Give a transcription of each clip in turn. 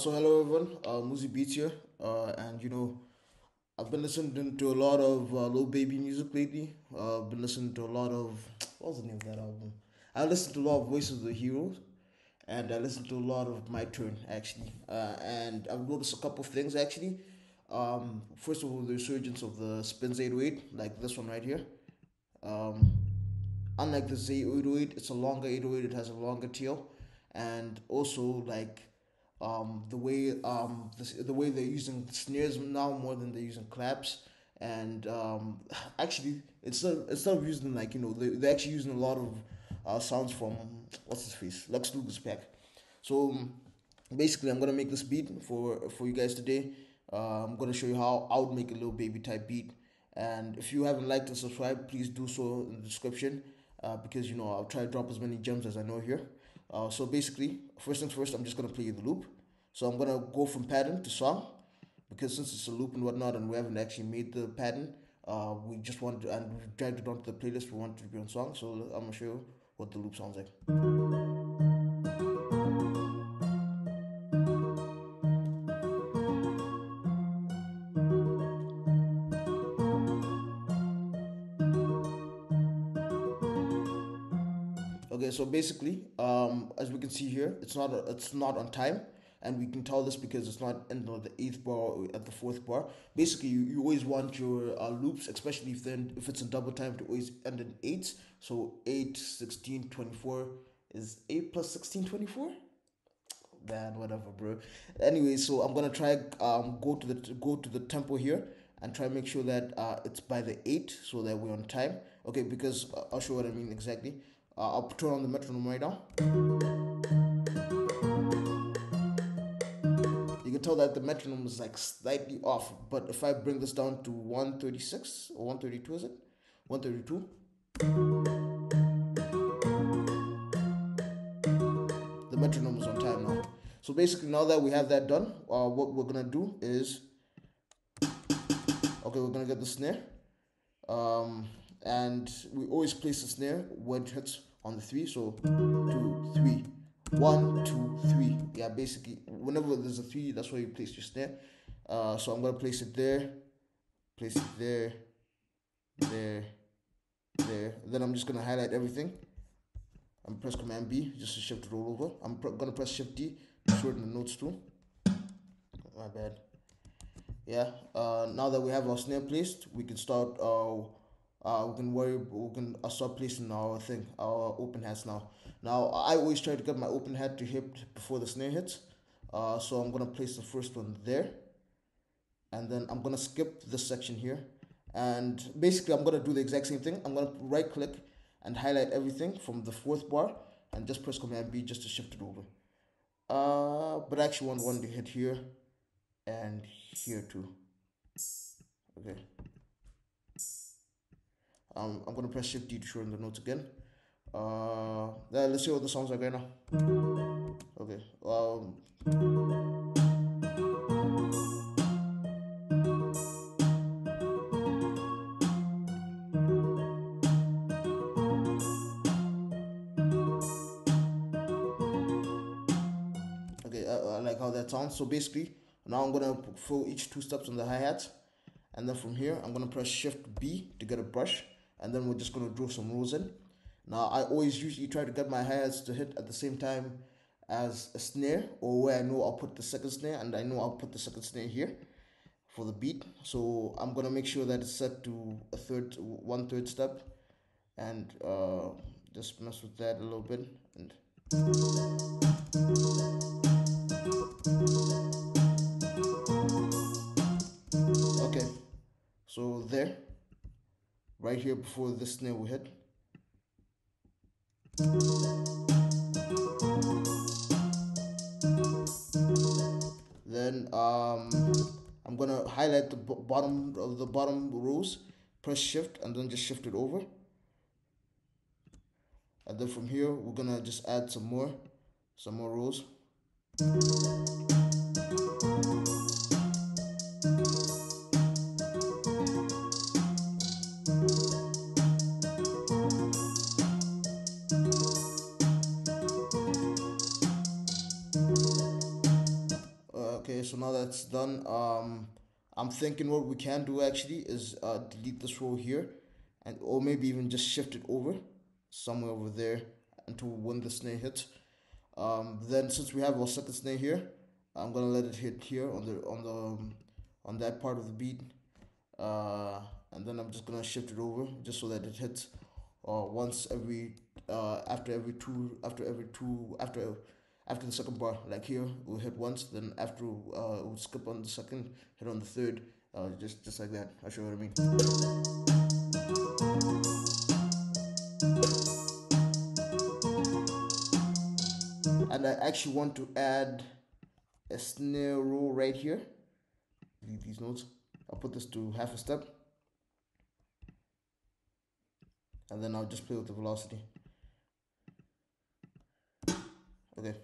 So hello everyone, Muzi Beats here, and I've been listening to a lot of Lil Baby music lately. I've been listening to a lot of what was the name of that album? I listened to a lot of Voices of the Heroes, and I listened to a lot of My Turn actually, and I've noticed a couple of things actually. First of all, the resurgence of the Spins 808, like this one right here. Um, Unlike the Z808, it's a longer 808. It has a longer tail, and also like the way they're using snares now more than they're using claps, and actually instead of using like they're actually using a lot of sounds from what's his face Lex Luger's pack. So basically, I'm gonna make this beat for you guys today. I'm gonna show you how I would make a little baby type beat. And if you haven't liked and subscribed, please do so in the description, because I'll try to drop as many gems as I know here. So basically, first things first, I'm just gonna play you the loop. So I'm gonna go from pattern to song, because since it's a loop and whatnot, and we haven't actually made the pattern, we just want to, and we've dragged it onto the playlist. We want it to be on song. So I'm gonna show you what the loop sounds like. Okay, so basically, as we can see here, it's not on time, and we can tell this because it's not in the eighth bar or at the fourth bar. Basically, you always want your loops, especially if it's in double time, to always end in eights. So 8, 16, 24 is 8 plus 16, 24. Man, whatever, bro. Anyway, so I'm gonna try go to the tempo here and try make sure that it's by the 8 so that we're on time. Okay, because I'll show what I mean exactly. I'll turn on the metronome right now. You can tell that the metronome is like slightly off, but if I bring this down to 136 or 132, is it 132? The metronome is on time now. So basically, now that we have that done, what we're gonna do is, okay, we're gonna get the snare, and we always place the snare when it hits on the 3. So 2, 3, 1, 2, 3. Yeah, basically, whenever there's a 3, that's where you place your snare. So I'm gonna place it there, place it there, there, there. Then I'm just gonna highlight everything. I'm press Command B just to shift it all over. Gonna press Shift D to shorten the notes too. My bad. Yeah. Now that we have our snare placed, we can start. We can start placing our open hats now. Now I always try to get my open hat to hit before the snare hits. So I'm gonna place the first one there, and then I'm gonna skip this section here, and basically I'm gonna do the exact same thing. I'm gonna right click and highlight everything from the fourth bar, and just press Command B just to shift it over. But I actually want one to hit here and here too. Okay. I'm gonna press Shift D to shorten the notes again. Let's see what the sounds like right now. Okay. Okay. I like how that sounds. So basically, now I'm gonna fill each 2 steps on the hi hat, and then from here I'm gonna press Shift B to get a brush, and then we're just gonna draw some rolls in. Now I always usually try to get my hi-hats to hit at the same time as a snare, or where I know I'll put the second snare, and I know I'll put the second snare here for the beat. So I'm gonna make sure that it's set to a one third step, and just mess with that a little bit. And okay, so there, right here before this snare will hit. Then I'm gonna highlight the bottom rows, press Shift, and then just shift it over. And then from here we're gonna just add some more rows. Okay, so now that's done. I'm thinking what we can do actually is delete this row here, and or maybe even just shift it over somewhere over there until when the snare hits. Then since we have our second snare here, I'm gonna let it hit here on that part of the beat, uh, and then I'm just gonna shift it over just so that it hits once every after the second bar. Like here we'll hit once, then after we'll skip on the second, hit on the third, just like that. I'll show you what I mean. And I actually want to add a snare roll right here. Delete these notes. I'll put this to half a step, and then I'll just play with the velocity. Okay.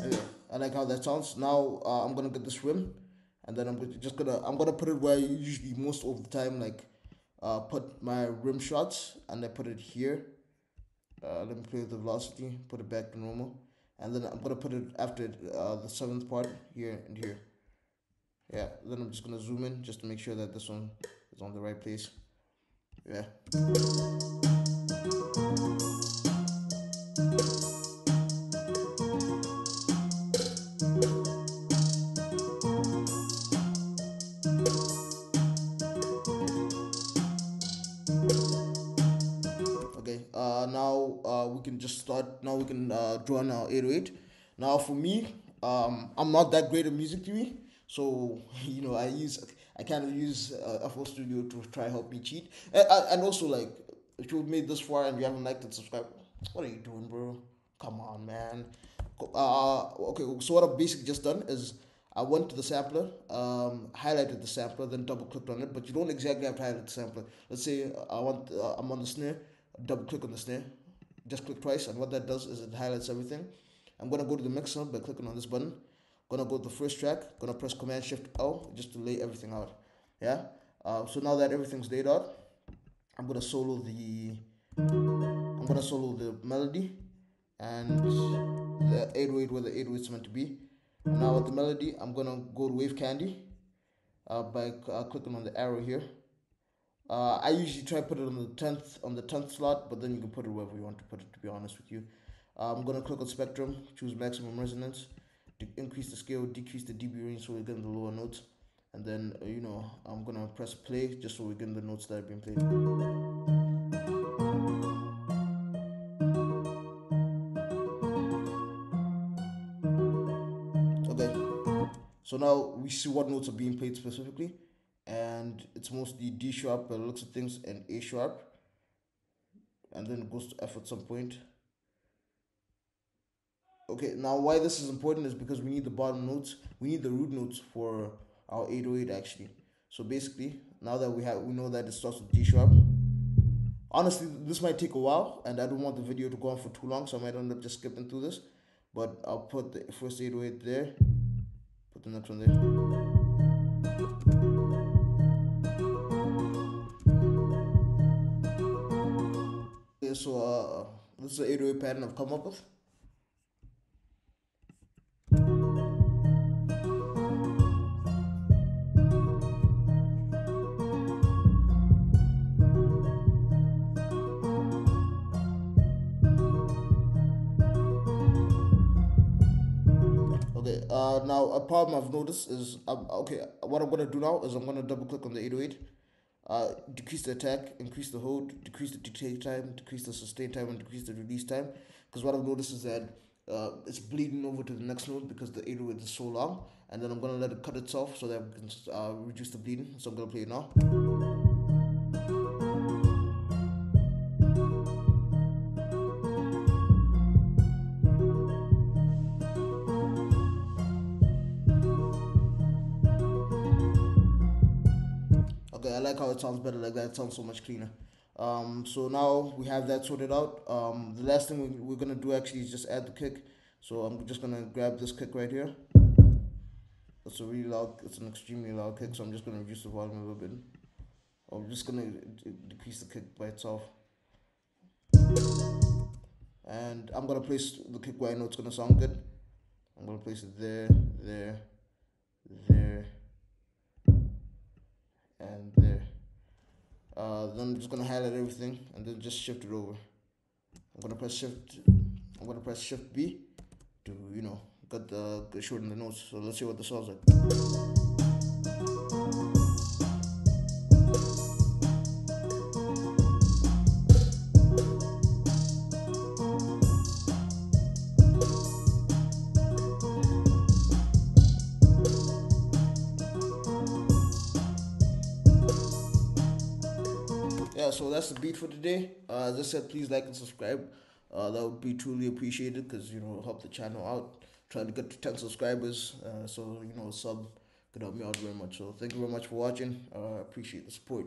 Okay, I like how that sounds. Now I'm gonna get this rim, and then I'm gonna put it where I usually most of the time like put my rim shots, and I put it here. Let me play with the velocity, put it back to normal, and then I'm gonna put it after the seventh part here and here. Yeah, then I'm just gonna zoom in just to make sure that this one is on the right place. Yeah. Okay, now we can just start. Now we can draw on our 808. Now for me, I'm not that great at music theory, so I kind of use FL Studio to try help me cheat. And also like, if you've made this far and you haven't liked and subscribed, what are you doing, bro? Come on, man. Okay, so what I've basically just done is I went to the sampler, highlighted the sampler, then double clicked on it. But you don't exactly have to highlight the sampler. Let's say I'm on the snare, double click on the snare, just click twice, and what that does is it highlights everything. I'm gonna go to the mixer by clicking on this button. Gonna go to the first track. Gonna press Command Shift L just to lay everything out. Yeah. So now that everything's laid out, I'm gonna solo the melody and the 808 where the 808 is meant to be. Now with the melody, I'm gonna go to Wave Candy by clicking on the arrow here. I usually try to put it on the 10th slot, but then you can put it wherever you want to put it, to be honest with you. I'm gonna click on Spectrum, choose Maximum Resonance, increase the scale, decrease the dB range so we're getting the lower notes, and then I'm gonna press play just so we're getting the notes that are being played. Okay, so now we see what notes are being played specifically, and it's mostly D sharp by the looks of things and A sharp, and then it goes to F at some point. Okay, now why this is important is because we need the bottom notes, we need the root notes for our 808 actually. So basically, now that we know that it starts with D sharp. Honestly, this might take a while, and I don't want the video to go on for too long, so I might end up just skipping through this. But I'll put the first 808 there, put the next one there. Okay, so this is the 808 pattern I've come up with. Okay, now a problem I've noticed is, what I'm going to do now is I'm going to double click on the 808, decrease the attack, increase the hold, decrease the decay time, decrease the sustain time, and decrease the release time. Because what I've noticed is that it's bleeding over to the next note because the 808 is so long, and then I'm going to let it cut itself so that we can reduce the bleeding. So I'm going to play it now. Okay, I like how it sounds better like that. It sounds so much cleaner. So now we have that sorted out. The last thing we're gonna do actually is just add the kick. So I'm just gonna grab this kick right here. It's an extremely loud kick, so I'm just gonna reduce the volume a little bit. I'm just gonna decrease the kick by itself, and I'm gonna place the kick where I know it's gonna sound good. I'm gonna place it there, there, there, and there. Then I'm just gonna highlight everything and then just shift it over. I'm gonna press shift. I'm gonna press shift B to get the shorten the notes. So let's see what this sounds like. Yeah, so that's the beat for today. As I said, please like and subscribe. That would be truly appreciated because it'll help the channel out. Trying to get to 10 subscribers. So a sub could help me out very much. So thank you very much for watching. Appreciate the support.